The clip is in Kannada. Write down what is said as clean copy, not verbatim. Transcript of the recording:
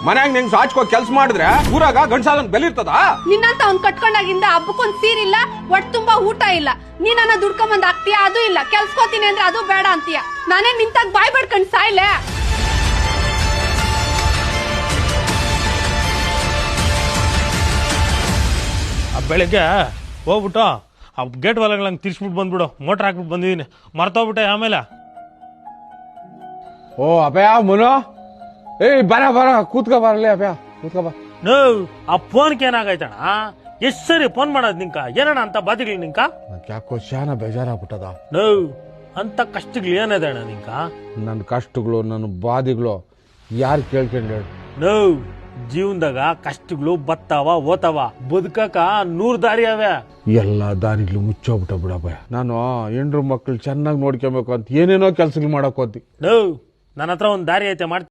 ಮನ್ಯಾಗ ನಿಂಗ್ ಸಾಚ್ಕೋ ಕೆಲ್ಸ ಮಾಡಿದ್ರೆ ಊರಾಗ ಗಂಡಸಾದನ್ ಬೆಲೆ ಇರ್ತದ? ನಿನ್ನಂತ ಅವ್ನ್ ಕಟ್ಕೊಂಡಾಗಿಂದ ಹಬ್ಬಕ್ಕೊಂದ್ ಸೀರಿಲ್ಲ, ಒಟ್ ತುಂಬಾ ಊಟ ಇಲ್ಲ. ನೀನನ್ನ ದುಡ್ಕೊಂಬಂದ್ ಆಗ್ತೀಯ, ಅದು ಇಲ್ಲ. ಕೆಲ್ಸ್ಕೋತೀನಿ ಅಂದ್ರೆ ಅದು ಬೇಡ ಅಂತೀಯ. ನಾನೇ ನಿಂತಾಗ ಬಾಯ್ ಬಡ್ಕೊಂಡ್ ಸಾಯ್ಲೆ. ಬೆಳಗ್ಗೆ ಹೋಗ್ಬಿಟ್ಟು ಆ ಗೇಟ್ ಹೊಲಗಳಂಗೆ ತಿರ್ಸ್ಬಿಟ್ಟು ಬಂದ್ಬಿಡು. ಮೋಟ್ರ್ ಹಾಕ್ಬಿಟ್ಟು ಬಂದಿದ್ದೀನಿ, ಮರ್ತೋಗ್ಬಿಟ್ಟೆ ಆಮೇಲೆ. ಓ ಅಪ್ಪಯ್ಯ ಮುನು, ಬರ ಕೂತ್ಕೋ ಬರಲಿ ಅಪ್ಪಯ್ಯ, ಕೂತ್ಕೋ ಬಾ. ನೋ ಆ ಫೋನ್ಗೆ ಏನಾಗೈತಣ? ಎಷ್ಟ್ ಸರಿ ಫೋನ್ ಮಾಡೋದ್ ನಿಂಕ? ಏನಣ್ಣ ಅಂತ ಬಾಧಿಗಳು ನಿಂಕ? ಯಾಕೋ ಶಾನ ಬೇಜಾರಾಗ್ಬಿಟ್ಟದ. ನೋ ಅಂತ ಕಷ್ಟಗಳು ಏನಿದೆ ಅಣ್ಣ ನಿಂಕ? ನನ್ನ ಕಷ್ಟಗಳು, ನನ್ನ ಬಾಧೆಗಳು ಯಾರು ಕೇಳ್ಕೊಂಡು ಹೇಳಿ? ನೋ ಜೀವನದಾಗ ಕಷ್ಟಗಳು ಬತ್ತಾವ ಓತಾವ, ಬದುಕಕ 100 ದಾರಿ ಅವೆ. ಎಲ್ಲ ದಾರಿಗಳು ಮುಚ್ಚೋಗ್ಬಿಟ್ಟ ಬಿಡಪ್ಪ. ನಾನು ಹೆಂಡ್ರು ಮಕ್ಳು ಚೆನ್ನಾಗಿ ನೋಡ್ಕೊಬೇಕು ಅಂತ ಏನೇನೋ ಕೆಲ್ಸಗಳು ಮಾಡಕ್ ಹೋದಿ. ನೋ ನನ್ನ ಹತ್ರ ಒಂದ್ ದಾರಿ ಐತೆ, ಮಾಡ್ತೀನಿ.